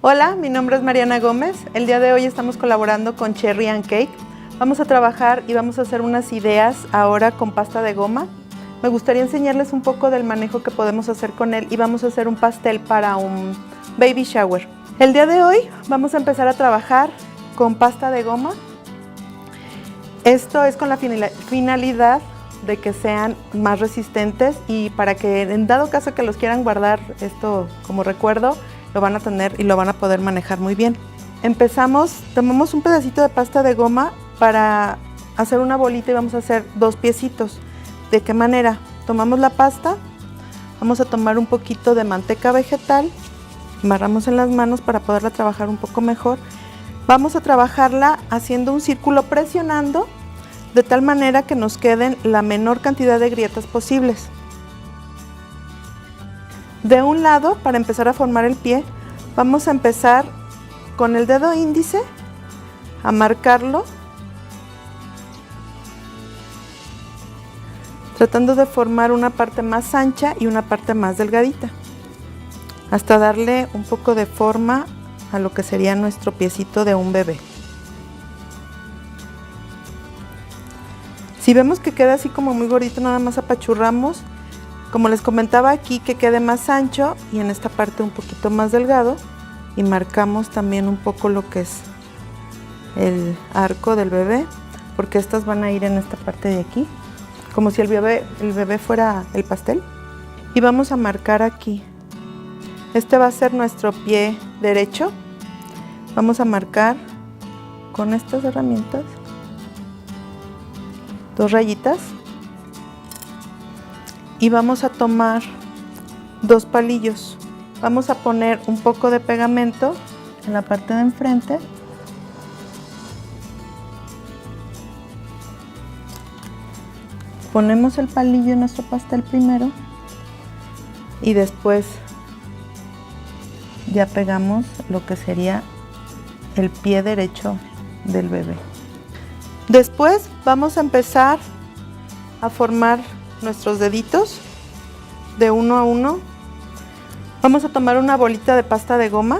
Hola, mi nombre es Mariana Gómez. El día de hoy estamos colaborando con Cherry and Cake. Vamos a trabajar y vamos a hacer unas ideas ahora con pasta de goma. Me gustaría enseñarles un poco del manejo que podemos hacer con él y vamos a hacer un pastel para un baby shower. El día de hoy vamos a empezar a trabajar con pasta de goma. Esto es con la finalidad de que sean más resistentes y para que en dado caso que los quieran guardar esto como recuerdo, lo van a tener y lo van a poder manejar muy bien. Tomamos un pedacito de pasta de goma para hacer una bolita y vamos a hacer dos piecitos. ¿De qué manera? Tomamos la pasta, vamos a tomar un poquito de manteca vegetal, amarramos en las manos para poderla trabajar un poco mejor. Vamos a trabajarla haciendo un círculo, presionando de tal manera que nos queden la menor cantidad de grietas posibles. De un lado, para empezar a formar el pie, vamos a empezar con el dedo índice a marcarlo, tratando de formar una parte más ancha y una parte más delgadita, hasta darle un poco de forma a lo que sería nuestro piecito de un bebé. Si vemos que queda así como muy gordito, nada más apachurramos, como les comentaba aquí, que quede más ancho y en esta parte un poquito más delgado, y marcamos también un poco lo que es el arco del bebé, porque estas van a ir en esta parte de aquí, como si el bebé fuera el pastel. Y vamos a marcar aquí. Este va a ser nuestro pie derecho. Vamos a marcar con estas herramientas 2 rayitas y vamos a tomar 2 palillos. Vamos a poner un poco de pegamento en la parte de enfrente. Ponemos el palillo en nuestro pastel primero y después ya pegamos lo que sería el pie derecho del bebé. Después vamos a empezar a formar nuestros deditos de uno a uno. Vamos a tomar una bolita de pasta de goma.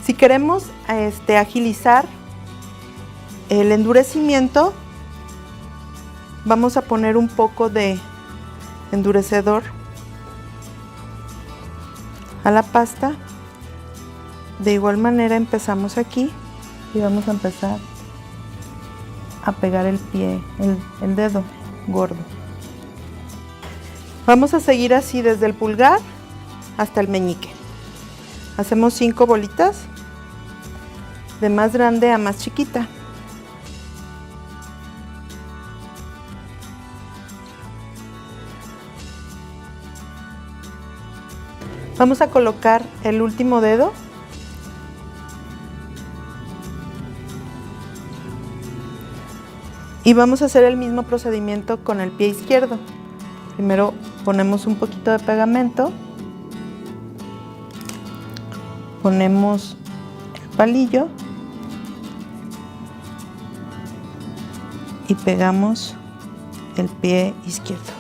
Si queremos agilizar el endurecimiento, vamos a poner un poco de endurecedor a la pasta. De igual manera empezamos aquí y vamos a empezar a pegar el pie, el dedo gordo. Vamos a seguir así desde el pulgar hasta el meñique. Hacemos 5 bolitas de más grande a más chiquita. Vamos a colocar el último dedo . Y vamos a hacer el mismo procedimiento con el pie izquierdo. Primero ponemos un poquito de pegamento, ponemos el palillo y pegamos el pie izquierdo.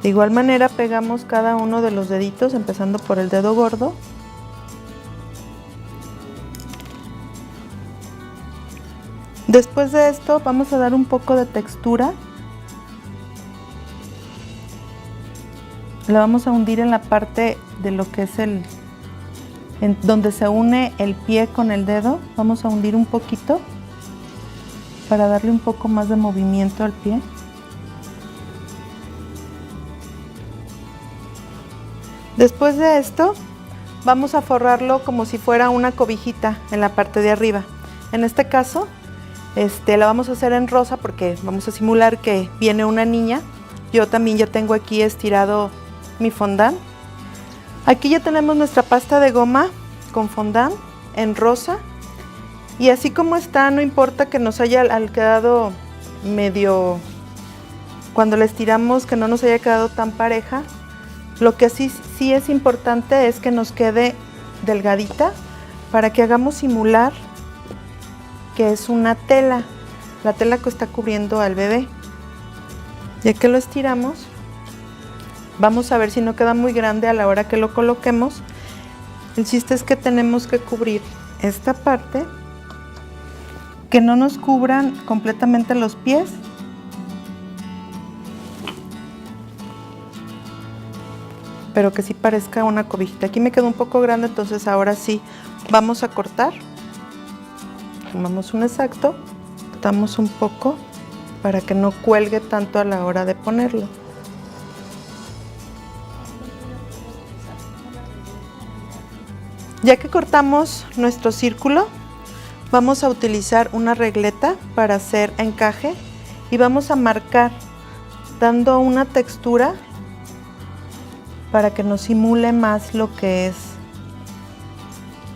De igual manera pegamos cada uno de los deditos, empezando por el dedo gordo. Después de esto vamos a dar un poco de textura. La vamos a hundir en la parte de lo que es donde se une el pie con el dedo. Vamos a hundir un poquito para darle un poco más de movimiento al pie. Después de esto vamos a forrarlo como si fuera una cobijita en la parte de arriba. En este caso la vamos a hacer en rosa porque vamos a simular que viene una niña. Yo también ya tengo aquí estirado mi fondant. Aquí ya tenemos nuestra pasta de goma con fondant en rosa. Y así como está, no importa que nos haya quedado medio, cuando la estiramos, que no nos haya quedado tan pareja. Lo que sí es importante es que nos quede delgadita para que hagamos simular que es una tela, la tela que está cubriendo al bebé. Ya que lo estiramos, vamos a ver si no queda muy grande a la hora que lo coloquemos. El chiste es que tenemos que cubrir esta parte, que no nos cubran completamente los pies. Pero que sí parezca una cobijita. Aquí me quedó un poco grande, entonces ahora sí vamos a cortar. Tomamos un exacto, cortamos un poco para que no cuelgue tanto a la hora de ponerlo. Ya que cortamos nuestro círculo, vamos a utilizar una regleta para hacer encaje y vamos a marcar dando una textura para que nos simule más lo que es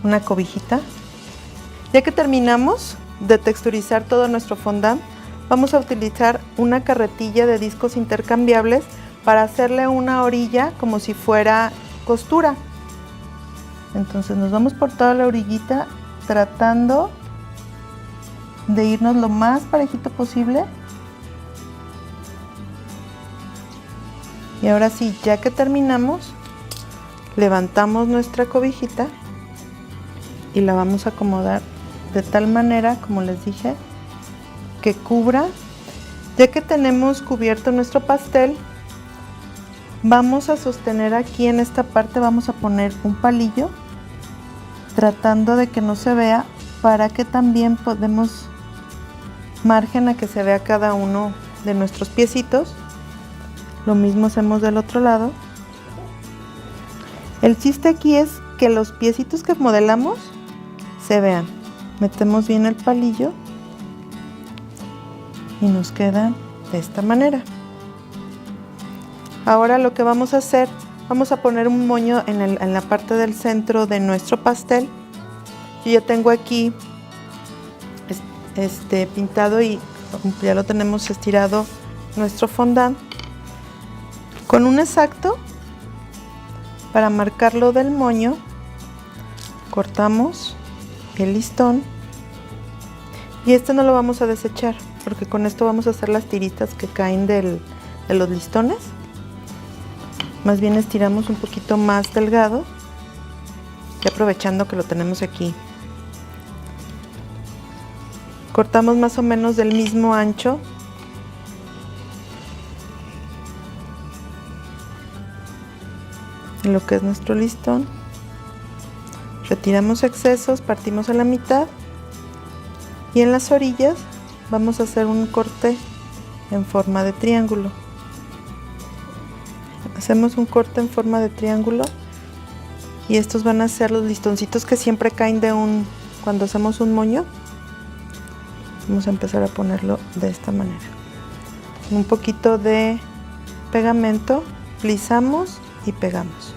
una cobijita. Ya que terminamos de texturizar todo nuestro fondant, vamos a utilizar una carretilla de discos intercambiables para hacerle una orilla como si fuera costura. Entonces nos vamos por toda la orillita tratando de irnos lo más parejito posible. Y ahora sí, ya que terminamos, levantamos nuestra cobijita y la vamos a acomodar de tal manera, como les dije, que cubra. Ya que tenemos cubierto nuestro pastel, vamos a sostener aquí en esta parte, vamos a poner un palillo, tratando de que no se vea, para que también podemos margen a que se vea cada uno de nuestros piecitos. Lo mismo hacemos del otro lado. El chiste aquí es que los piecitos que modelamos se vean. Metemos bien el palillo y nos quedan de esta manera. Ahora lo que vamos a hacer, vamos a poner un moño en la parte del centro de nuestro pastel. Yo ya tengo aquí pintado y ya lo tenemos estirado nuestro fondant. Con un exacto, para marcarlo del moño, cortamos el listón y este no lo vamos a desechar porque con esto vamos a hacer las tiritas que caen de los listones. Más bien estiramos un poquito más delgado y aprovechando que lo tenemos aquí. Cortamos más o menos del mismo ancho. Lo que es nuestro listón, retiramos excesos, partimos a la mitad y en las orillas vamos a hacer un corte en forma de triángulo. Hacemos un corte en forma de triángulo y estos van a ser los listoncitos que siempre caen cuando hacemos un moño. Vamos a empezar a ponerlo de esta manera. Un poquito de pegamento, plisamos y pegamos.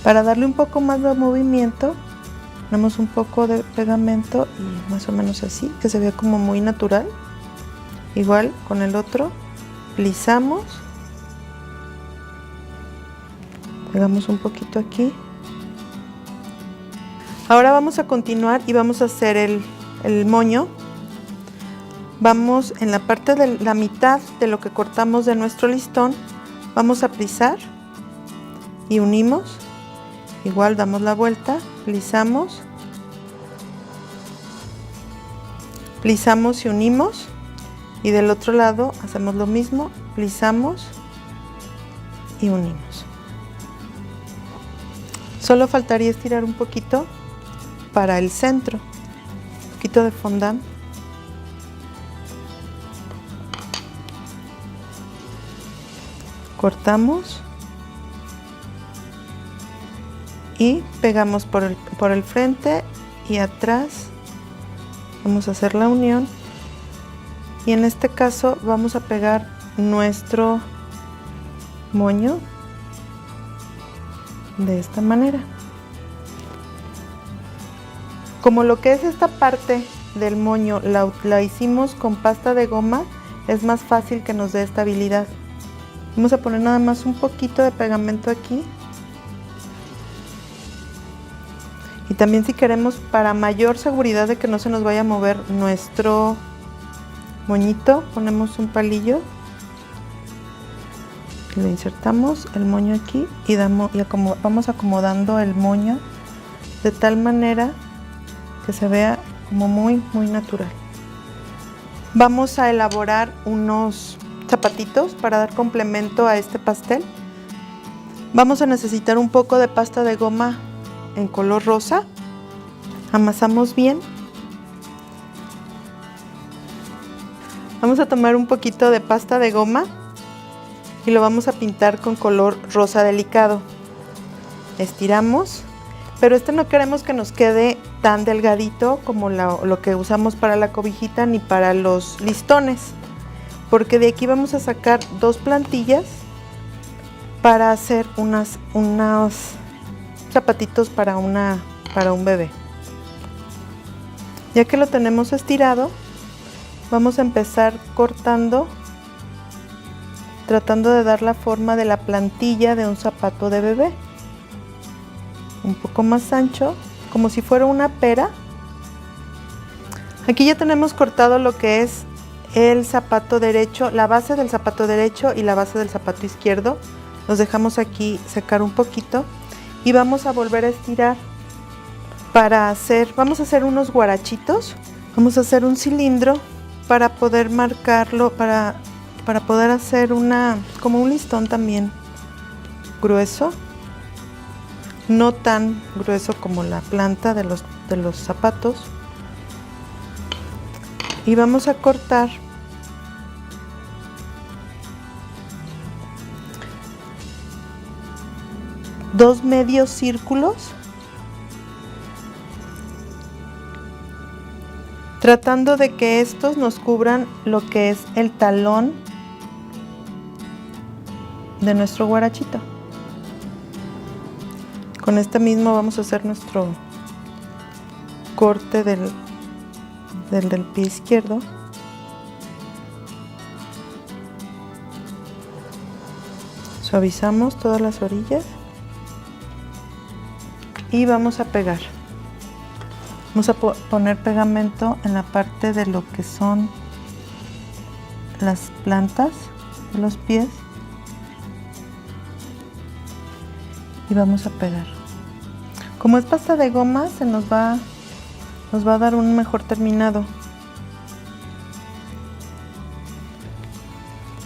Para darle un poco más de movimiento, ponemos un poco de pegamento y más o menos así, que se vea como muy natural. Igual con el otro, plisamos, pegamos un poquito aquí. Ahora vamos a continuar y vamos a hacer el moño. Vamos en la parte de la mitad de lo que cortamos de nuestro listón, vamos a plisar y unimos. Igual damos la vuelta, plisamos y unimos, y del otro lado hacemos lo mismo, plisamos y unimos. Solo faltaría estirar un poquito para el centro, un poquito de fondant. Cortamos y pegamos por el frente y atrás. Vamos a hacer la unión y en este caso vamos a pegar nuestro moño de esta manera. Como lo que es esta parte del moño la hicimos con pasta de goma, es más fácil que nos dé estabilidad. Vamos a poner nada más un poquito de pegamento aquí. Y también si queremos, para mayor seguridad de que no se nos vaya a mover nuestro moñito, ponemos un palillo, le insertamos el moño aquí y vamos acomodando el moño de tal manera que se vea como muy natural. Vamos a elaborar unos zapatitos para dar complemento a este pastel. Vamos a necesitar un poco de pasta de goma en color rosa. Amasamos bien. Vamos a tomar un poquito de pasta de goma y lo vamos a pintar con color rosa delicado. Estiramos, pero no queremos que nos quede tan delgadito como lo que usamos para la cobijita ni para los listones, porque de aquí vamos a sacar 2 plantillas para hacer unos zapatitos para un bebé. Ya que lo tenemos estirado, vamos a empezar cortando, tratando de dar la forma de la plantilla de un zapato de bebé. Un poco más ancho, como si fuera una pera. Aquí ya tenemos cortado lo que es el zapato derecho, la base del zapato derecho y la base del zapato izquierdo. Los dejamos aquí secar un poquito y vamos a volver a estirar vamos a hacer unos guarachitos. Vamos a hacer un cilindro para poder marcarlo, para poder hacer como un listón también grueso, no tan grueso como la planta de los zapatos. Y vamos a cortar dos medios círculos, tratando de que estos nos cubran lo que es el talón de nuestro guarachito. Con este mismo vamos a hacer nuestro corte del pie izquierdo. Suavizamos todas las orillas y vamos a pegar. Vamos a poner pegamento en la parte de lo que son las plantas de los pies y vamos a pegar. Como es pasta de goma, nos va a dar un mejor terminado.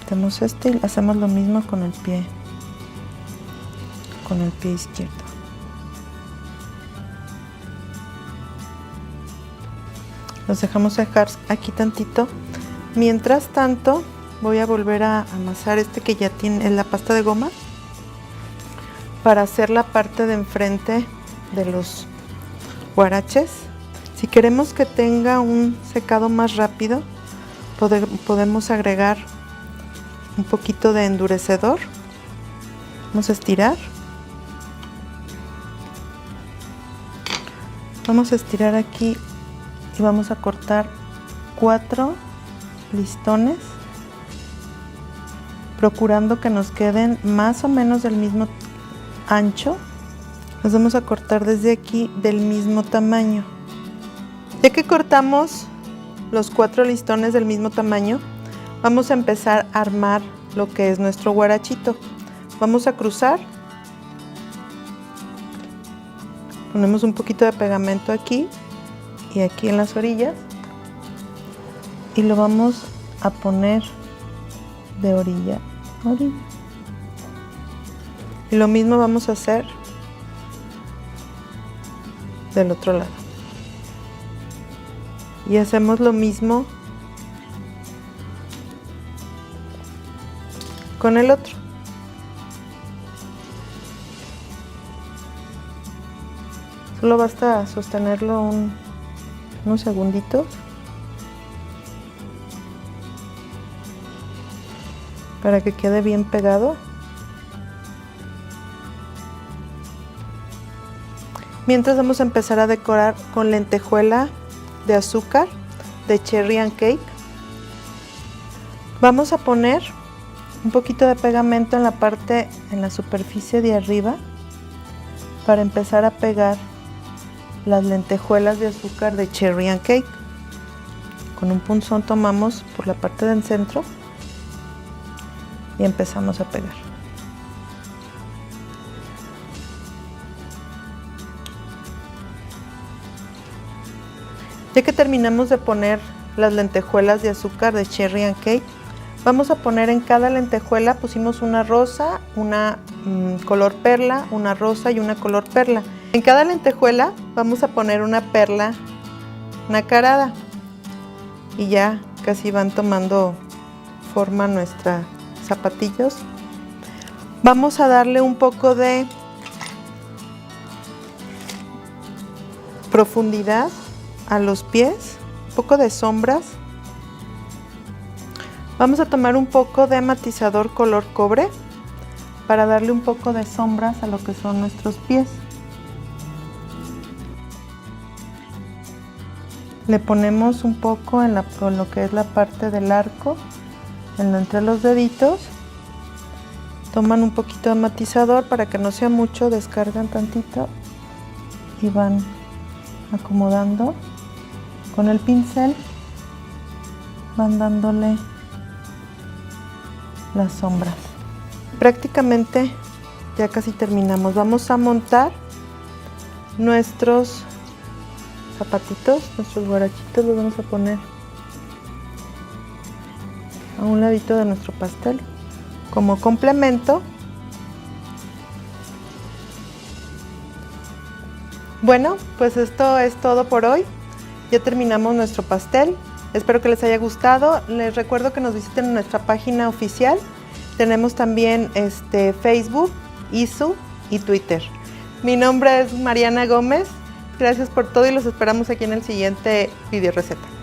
Quitamos este y hacemos lo mismo con el pie izquierdo. Los dejamos secar aquí tantito. Mientras tanto, voy a volver a amasar que ya tiene la pasta de goma para hacer la parte de enfrente de los guaraches. Si queremos que tenga un secado más rápido, podemos agregar un poquito de endurecedor. Vamos a estirar. Vamos a estirar aquí y vamos a cortar 4 listones, procurando que nos queden más o menos del mismo ancho. Los vamos a cortar desde aquí del mismo tamaño. Ya que cortamos los 4 listones del mismo tamaño, vamos a empezar a armar lo que es nuestro guarachito. Vamos a cruzar, ponemos un poquito de pegamento aquí y aquí en las orillas y lo vamos a poner de orilla a orilla. Y lo mismo vamos a hacer del otro lado. Y hacemos lo mismo con el otro. Solo basta sostenerlo unos segunditos para que quede bien pegado. Mientras vamos a empezar a decorar con lentejuela de azúcar de Cherry and Cake. Vamos a poner un poquito de pegamento en la superficie de arriba para empezar a pegar las lentejuelas de azúcar de Cherry and Cake. Con un punzón tomamos por la parte del centro y empezamos a pegar. Ya que terminamos de poner las lentejuelas de azúcar de Cherry and Cake, vamos a poner en cada lentejuela, pusimos una rosa, una color perla, una rosa y una color perla. En cada lentejuela vamos a poner una perla nacarada y ya casi van tomando forma nuestros zapatillos. Vamos a darle un poco de profundidad a los pies, un poco de sombras. Vamos a tomar un poco de matizador color cobre para darle un poco de sombras a lo que son nuestros pies. Le ponemos un poco en lo que es la parte del arco, entre los deditos. Toman un poquito de matizador para que no sea mucho, descargan tantito y van acomodando con el pincel, van dándole las sombras. Prácticamente ya casi terminamos. Vamos a montar nuestros zapatitos, nuestros guarachitos, los vamos a poner a un ladito de nuestro pastel como complemento. Bueno, pues esto es todo por hoy. Ya terminamos nuestro pastel. Espero que les haya gustado. Les recuerdo que nos visiten en nuestra página oficial. Tenemos también Facebook, Isu y Twitter. Mi nombre es Mariana Gómez. Gracias por todo y los esperamos aquí en el siguiente video receta.